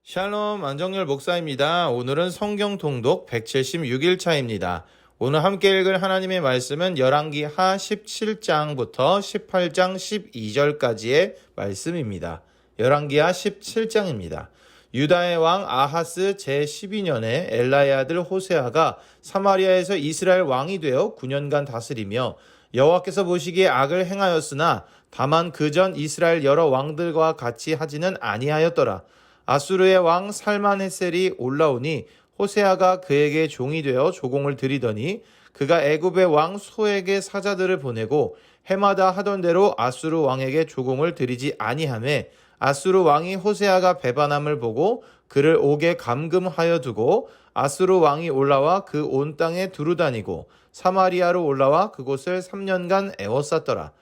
샬롬 안정열 목사입니다. 오늘은 성경 통독 176일차입니다. 오늘 함께 읽을 하나님의 말씀은 열왕기하 17장부터 18장 12절까지의 말씀입니다. 열왕기하 17장입니다. 유다의 왕 아하스 제12년에 엘라의 아들 호세아가 사마리아에서 이스라엘 왕이 되어 9년간 다스리며 여호와께서 보시기에 악을 행하였으나 다만 그전 이스라엘 여러 왕들과 같이 하지는 아니하였더라. 아수르의 왕 살만헤셀이 올라오니 호세아가 그에게 종이 되어 조공을 드리더니 그가 애굽의 왕 소에게 사자들을 보내고 해마다 하던 대로 아수르 왕에게 조공을 드리지 아니하매 아수르 왕이 호세아가 배반함을 보고 그를 옥에 감금하여 두고 아수르 왕이 올라와 그 온 땅에 두루다니고 사마리아로 올라와 그곳을 3년간 애워쌌더라.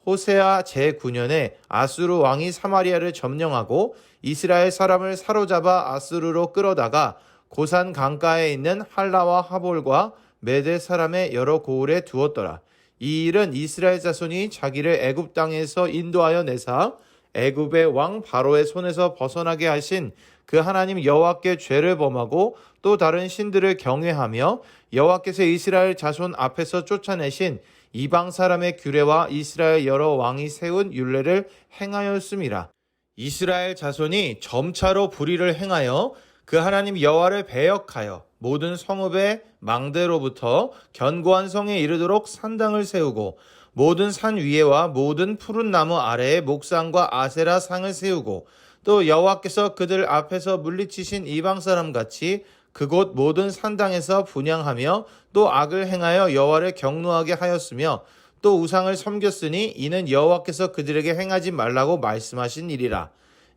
호세아 제9년에 아수르 왕이 사마리아를 점령하고 이스라엘 사람을 사로잡아 아수르로 끌어다가 고산 강가에 있는 할라와 하볼과 메대 사람의 여러 고을에 두었더라. 이 일은 이스라엘 자손이 자기를 애굽 땅에서 인도하여 내사 애굽의 왕 바로의 손에서 벗어나게 하신 그 하나님 여호와께 죄를 범하고 또 다른 신들을 경외하며 여호와께서 이스라엘 자손 앞에서 쫓아내신 이방 사람의 규례와 이스라엘 여러 왕이 세운 율례를 행하였음이라. 이스라엘 자손이 점차로 불의를 행하여 그 하나님 여호와를 배역하여 모든 성읍의 망대로부터 견고한 성에 이르도록 산당을 세우고 모든 산 위에와 모든 푸른 나무 아래에 목상과 아세라 상을 세우고 또 여호와께서 그들 앞에서 물리치신 이방 사람 같이 그곳 모든 산당에서 분향하며 또 악을 행하여 여호와를 경노하게 하였으며 또 우상을 섬겼으니 이는 여호와께서 그들에게 행하지 말라고 말씀하신 일이라.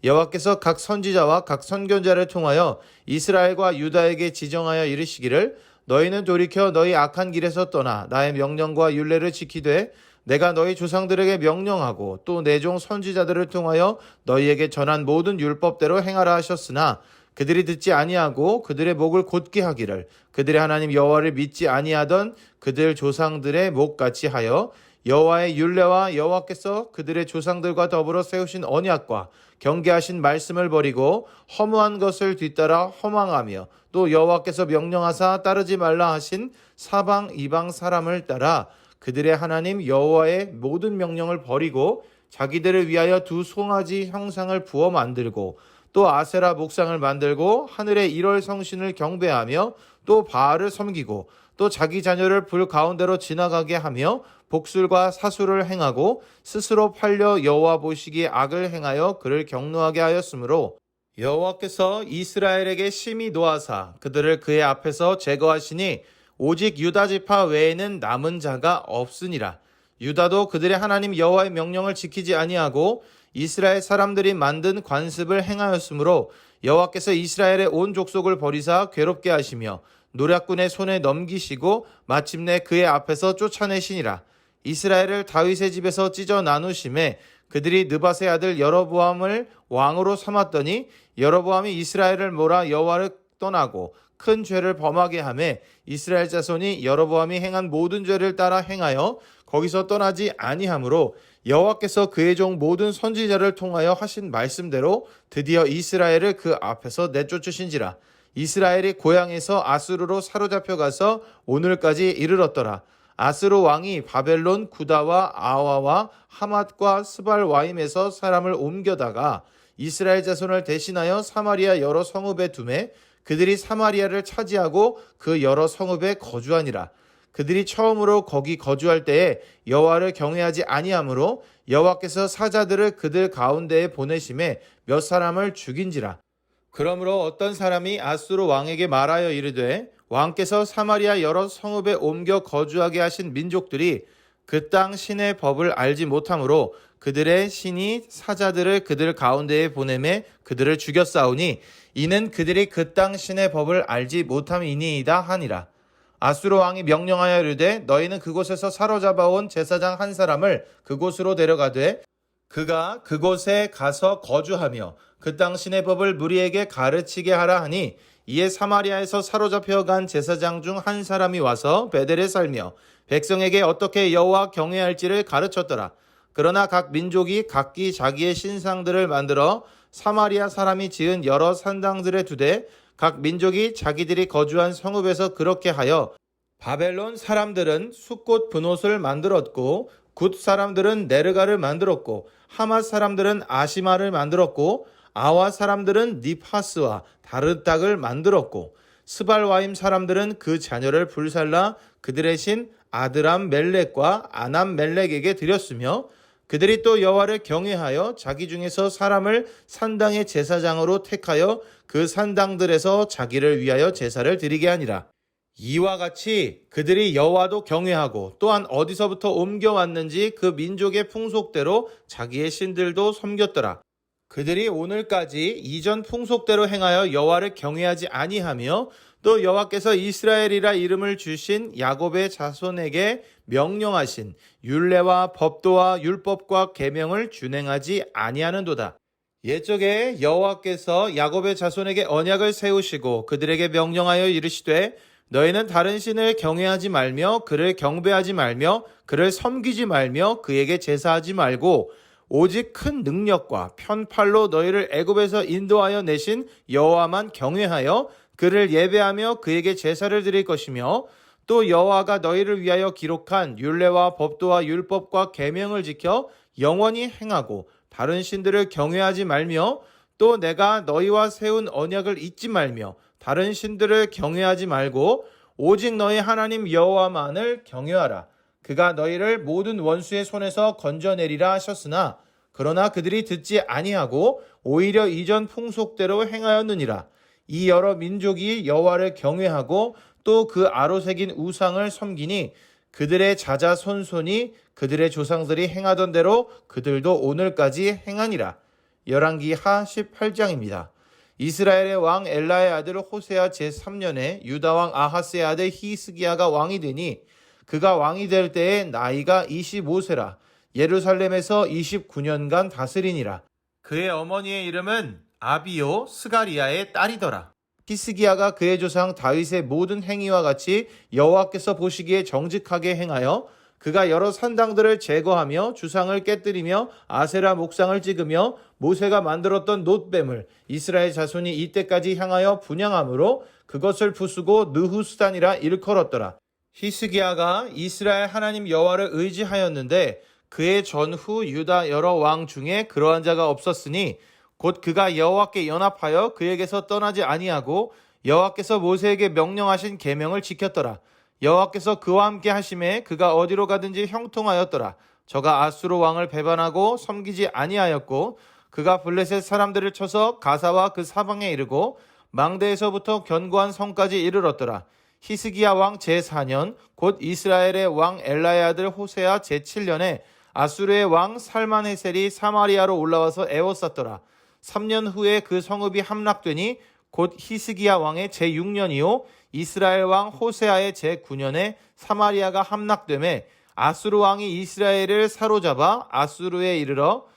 여호와께서 각 선지자와 각 선견자를 통하여 이스라엘과 유다에게 지정하여 이르시기를 너희는 돌이켜 너희 악한 길에서 떠나 나의 명령과 율례를 지키되 내가 너희 조상들에게 명령하고 또 내 종 선지자들을 통하여 너희에게 전한 모든 율법대로 행하라 하셨으나 그들이 듣지 아니하고 그들의 목을 곧게 하기를 그들의 하나님 여호와를 믿지 아니하던 그들 조상들의 목같이 하여 여호와의 율례와 여호와께서 그들의 조상들과 더불어 세우신 언약과 경계하신 말씀을 버리고 허무한 것을 뒤따라 허망하며 또 여호와께서 명령하사 따르지 말라 하신 사방 이방 사람을 따라 그들의 하나님 여호와의 모든 명령을 버리고 자기들을 위하여 두 송아지 형상을 부어 만들고 또 아세라 목상을 만들고 하늘의 일월 성신을 경배하며 또 바알을 섬기고 또 자기 자녀를 불 가운데로 지나가게 하며 복술과 사술을 행하고 스스로 팔려 여호와 보시기에 악을 행하여 그를 경노하게 하였으므로 여호와께서 이스라엘에게 심히 노하사 그들을 그의 앞에서 제거하시니 오직 유다 지파 외에는 남은 자가 없으니라. 유다도 그들의 하나님 여호와의 명령을 지키지 아니하고 이스라엘 사람들이 만든 관습을 행하였으므로 여호와께서 이스라엘의 온 족속을 버리사 괴롭게 하시며 노략군의 손에 넘기시고 마침내 그의 앞에서 쫓아내시니라. 이스라엘을 다윗의 집에서 찢어 나누심에 그들이 느밧의 아들 여로보암을 왕으로 삼았더니 여로보암이 이스라엘을 몰아 여호와를 떠나고 큰 죄를 범하게 하매 이스라엘 자손이 여로보암이 행한 모든 죄를 따라 행하여 거기서 떠나지 아니하므로 여호와께서 그의 종 모든 선지자를 통하여 하신 말씀대로 드디어 이스라엘을 그 앞에서 내쫓으신지라. 이스라엘이 고향에서 아수르로 사로잡혀 가서 오늘까지 이르렀더라. 아수르 왕이 바벨론 구다와 아와와 하맛과 스발와임에서 사람을 옮겨다가 이스라엘 자손을 대신하여 사마리아 여러 성읍에 두매 그들이 사마리아를 차지하고 그 여러 성읍에 거주하니라. 그들이 처음으로 거기 거주할 때에 여호와를 경외하지 아니하므로 여호와께서 사자들을 그들 가운데에 보내심에 몇 사람을 죽인지라. 그러므로 어떤 사람이 아수르 왕에게 말하여 이르되 왕께서 사마리아 여러 성읍에 옮겨 거주하게 하신 민족들이 그 땅 신의 법을 알지 못하므로 그들의 신이 사자들을 그들 가운데에 보내매 그들을 죽였사오니 이는 그들이 그 땅 신의 법을 알지 못함이니이다 하니라. 아수르 왕이 명령하여 이르되 너희는 그곳에서 사로잡아온 제사장 한 사람을 그곳으로 데려가되 그가 그곳에 가서 거주하며 그 땅 신의 법을 무리에게 가르치게 하라 하니 이에 사마리아에서 사로잡혀간 제사장 중 한 사람이 와서 베델에 살며 백성에게 어떻게 여호와 경외할지를 가르쳤더라. 그러나 각 민족이 각기 자기의 신상들을 만들어 사마리아 사람이 지은 여러 산당들에 두되 각 민족이 자기들이 거주한 성읍에서 그렇게 하여 바벨론 사람들은 숫꽃 분옷을 만들었고 굿 사람들은 네르가를 만들었고 하맛 사람들은 아시마를 만들었고 아와 사람들은 니파스와 다르딱을 만들었고 스발와임 사람들은 그 자녀를 불살라 그들의 신 아드람 멜렉과 아남 멜렉에게 드렸으며 그들이 또 여호와를 경외하여 자기 중에서 사람을 산당의 제사장으로 택하여 그 산당들에서 자기를 위하여 제사를 드리게 하니라. 이와 같이 그들이 여호와도 경외하고 또한 어디서부터 옮겨왔는지 그 민족의 풍속대로 자기의 신들도 섬겼더라. 그들이 오늘까지 이전 풍속대로 행하여 여호와를 경외하지 아니하며 또 여호와께서 이스라엘이라 이름을 주신 야곱의 자손에게 명령하신 율례와 법도와 율법과 계명을 준행하지 아니하는도다. 옛적에 여호와께서 야곱의 자손에게 언약을 세우시고 그들에게 명령하여 이르시되 너희는 다른 신을 경외하지 말며 그를 경배하지 말며 그를 섬기지 말며 그에게 제사하지 말고 오직 큰 능력과 편팔로 너희를 애굽에서 인도하여 내신 여호와만 경외하여 그를 예배하며 그에게 제사를 드릴 것이며 또 여호와가 너희를 위하여 기록한 율례와 법도와 율법과 계명을 지켜 영원히 행하고 다른 신들을 경외하지 말며 또 내가 너희와 세운 언약을 잊지 말며 다른 신들을 경외하지 말고 오직 너희 하나님 여호와만을 경외하라. 그가 너희를 모든 원수의 손에서 건져내리라 하셨으나 그러나 그들이 듣지 아니하고 오히려 이전 풍속대로 행하였느니라. 이 여러 민족이 여호와를 경외하고 또 그 아로 새긴 우상을 섬기니 그들의 자자손손이 그들의 조상들이 행하던 대로 그들도 오늘까지 행하니라. 열왕기하 18장입니다. 이스라엘의 왕 엘라의 아들 호세아 제3년에 유다 왕 아하스의 아들 히스기야가 왕이 되니 그가 왕이 될 때에 나이가 25세라. 예루살렘에서 29년간 다스리니라. 그의 어머니의 이름은 아비요 스가리아의 딸이더라. 히스기야가 그의 조상 다윗의 모든 행위와 같이 여호와께서 보시기에 정직하게 행하여 그가 여러 산당들을 제거하며 주상을 깨뜨리며 아세라 목상을 찍으며 모세가 만들었던 놋뱀을 이스라엘 자손이 이때까지 향하여 분향함으로 그것을 부수고 느후스단이라 일컬었더라. 히스기야가 이스라엘 하나님 여호와를 의지하였는데 그의 전후 유다 여러 왕 중에 그러한 자가 없었으니 곧 그가 여호와께 연합하여 그에게서 떠나지 아니하고 여호와께서 모세에게 명령하신 계명을 지켰더라. 여호와께서 그와 함께 하심에 그가 어디로 가든지 형통하였더라. 저가 아수르 왕을 배반하고 섬기지 아니하였고 그가 블레셋 사람들을 쳐서 가사와 그 사방에 이르고 망대에서부터 견고한 성까지 이르렀더라. 히스기야 왕 제4년 곧 이스라엘의 왕 엘라의 아들 호세아 제7년에 아수르의 왕 살만헤셀이 사마리아로 올라와서 애워쌌더라. 3년 후에 그 성읍이 함락되니 곧 히스기야 왕의 제6년이요 이스라엘 왕 호세아의 제9년에 사마리아가 함락되매 아수르 왕이 이스라엘을 사로잡아 아수르에 이르러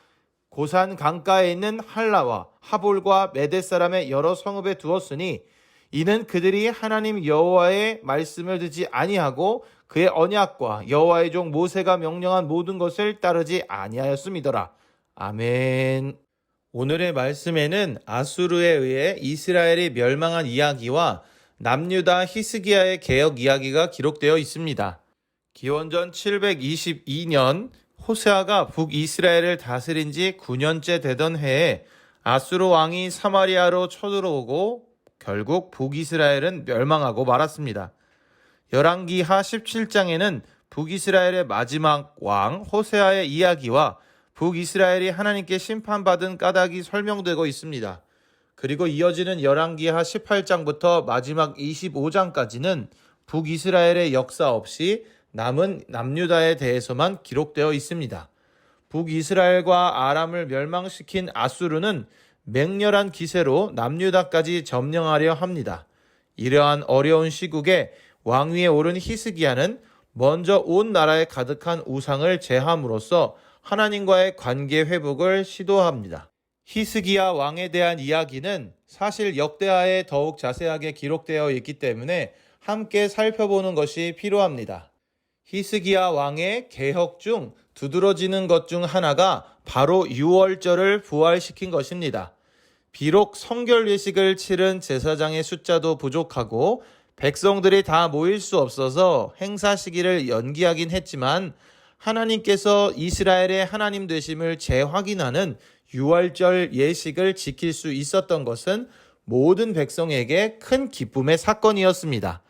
고산 강가에 있는 할라와 하볼과 메대 사람의 여러 성읍에 두었으니 이는 그들이 하나님 여호와의 말씀을 듣지 아니하고 그의 언약과 여호와의 종 모세가 명령한 모든 것을 따르지 아니하였음이더라. 아멘. 오늘의 말씀에는 아수르에 의해 이스라엘이 멸망한 이야기와 남유다 히스기야의 개혁 이야기가 기록되어 있습니다. 기원전 722년 호세아가 북이스라엘을 다스린 지 9년째 되던 해에 아수르 왕이 사마리아로 쳐들어오고 결국 북이스라엘은 멸망하고 말았습니다. 열왕기하 17장에는 북이스라엘의 마지막 왕 호세아의 이야기와 북이스라엘이 하나님께 심판받은 까닭이 설명되고 있습니다. 그리고 이어지는 열왕기하 18장부터 마지막 25장까지는 북이스라엘의 역사 없이 남은 남유다에 대해서만 기록되어 있습니다. 북이스라엘과 아람을 멸망시킨 아수르는 맹렬한 기세로 남유다까지 점령하려 합니다. 이러한 어려운 시국에 왕위에 오른 히스기야는 먼저 온 나라에 가득한 우상을 제함으로써 하나님과의 관계 회복을 시도합니다. 히스기야 왕에 대한 이야기는 사실 역대하에 더욱 자세하게 기록되어 있기 때문에 함께 살펴보는 것이 필요합니다. 히스기야 왕의 개혁 중 두드러지는 것 중 하나가 바로 유월절을 부활시킨 것입니다. 비록 성결 예식을 치른 제사장의 숫자도 부족하고 백성들이 다 모일 수 없어서 행사 시기를 연기하긴 했지만 하나님께서 이스라엘의 하나님 되심을 재확인하는 유월절 예식을 지킬 수 있었던 것은 모든 백성에게 큰 기쁨의 사건이었습니다.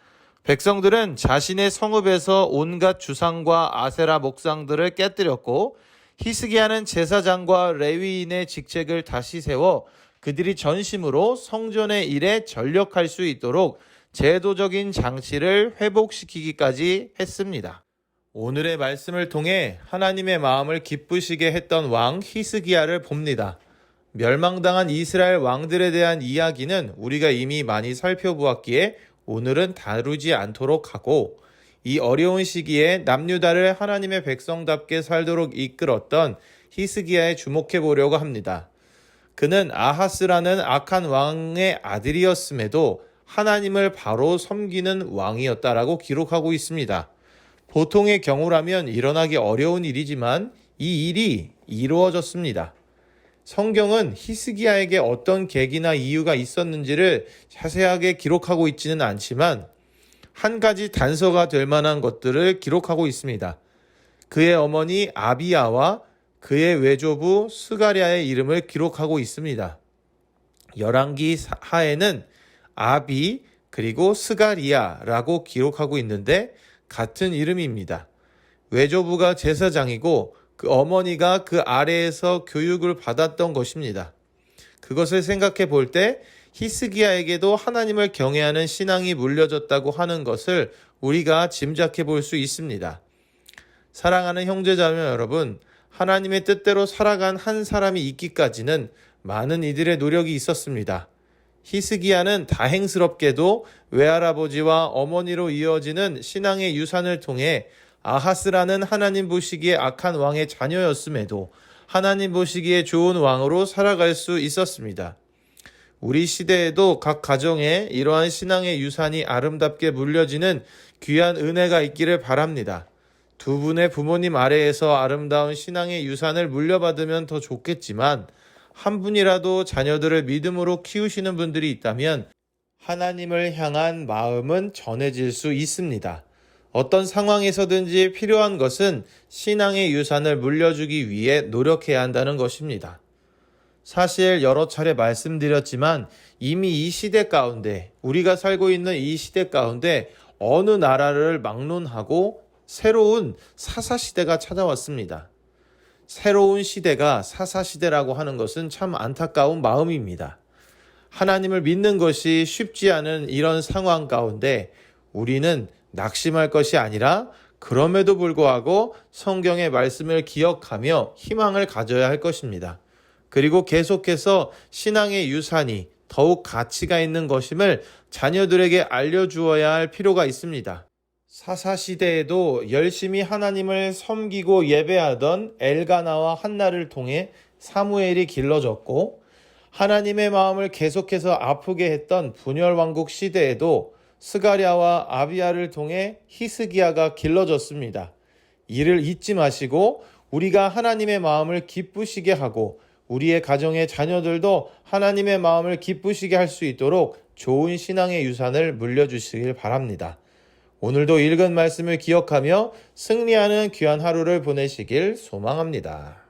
백성들은 자신의 성읍에서 온갖 주상과 아세라 목상들을 깨뜨렸고 히스기야는 제사장과 레위인의 직책을 다시 세워 그들이 전심으로 성전의 일에 전력할 수 있도록 제도적인 장치를 회복시키기까지 했습니다. 오늘의 말씀을 통해 하나님의 마음을 기쁘시게 했던 왕 히스기야를 봅니다. 멸망당한 이스라엘 왕들에 대한 이야기는 우리가 이미 많이 살펴보았기에 오늘은 다루지 않도록 하고 이 어려운 시기에 남유다를 하나님의 백성답게 살도록 이끌었던 히스기야에 주목해 보려고 합니다. 그는 아하스라는 악한 왕의 아들이었음에도 하나님을 바로 섬기는 왕이었다라고 기록하고 있습니다. 보통의 경우라면 일어나기 어려운 일이지만 이 일이 이루어졌습니다. 성경은 히스기야에게 어떤 계기나 이유가 있었는지를 자세하게 기록하고 있지는 않지만 한 가지 단서가 될 만한 것들을 기록하고 있습니다. 그의 어머니 아비야와 그의 외조부 스가랴의 이름을 기록하고 있습니다. 열왕기 하에는 아비 그리고 스가리야라고 기록하고 있는데 같은 이름입니다. 외조부가 제사장이고 그 어머니가 그 아래에서 교육을 받았던 것입니다. 그것을 생각해 볼 때 히스기야에게도 하나님을 경외하는 신앙이 물려졌다고 하는 것을 우리가 짐작해 볼 수 있습니다. 사랑하는 형제자매 여러분, 하나님의 뜻대로 살아간 한 사람이 있기까지는 많은 이들의 노력이 있었습니다. 히스기야는 다행스럽게도 외할아버지와 어머니로 이어지는 신앙의 유산을 통해 아하스라는 하나님 보시기에 악한 왕의 자녀였음에도 하나님 보시기에 좋은 왕으로 살아갈 수 있었습니다. 우리 시대에도 각 가정에 이러한 신앙의 유산이 아름답게 물려지는 귀한 은혜가 있기를 바랍니다. 두 분의 부모님 아래에서 아름다운 신앙의 유산을 물려받으면 더 좋겠지만 한 분이라도 자녀들을 믿음으로 키우시는 분들이 있다면 하나님을 향한 마음은 전해질 수 있습니다. 어떤 상황에서든지 필요한 것은 신앙의 유산을 물려주기 위해 노력해야 한다는 것입니다. 사실 여러 차례 말씀드렸지만 이미 이 시대 가운데, 우리가 살고 있는 이 시대 가운데 어느 나라를 막론하고 새로운 사사시대가 찾아왔습니다. 새로운 시대가 사사시대라고 하는 것은 참 안타까운 마음입니다. 하나님을 믿는 것이 쉽지 않은 이런 상황 가운데 우리는 낙심할 것이 아니라 그럼에도 불구하고 성경의 말씀을 기억하며 희망을 가져야 할 것입니다. 그리고 계속해서 신앙의 유산이 더욱 가치가 있는 것임을 자녀들에게 알려주어야 할 필요가 있습니다. 사사시대에도 열심히 하나님을 섬기고 예배하던 엘가나와 한나를 통해 사무엘이 길러졌고 하나님의 마음을 계속해서 아프게 했던 분열왕국 시대에도 스가랴와 아비야를 통해 히스기야가 길러졌습니다. 이를 잊지 마시고 우리가 하나님의 마음을 기쁘시게 하고 우리의 가정의 자녀들도 하나님의 마음을 기쁘시게 할 수 있도록 좋은 신앙의 유산을 물려주시길 바랍니다. 오늘도 읽은 말씀을 기억하며 승리하는 귀한 하루를 보내시길 소망합니다.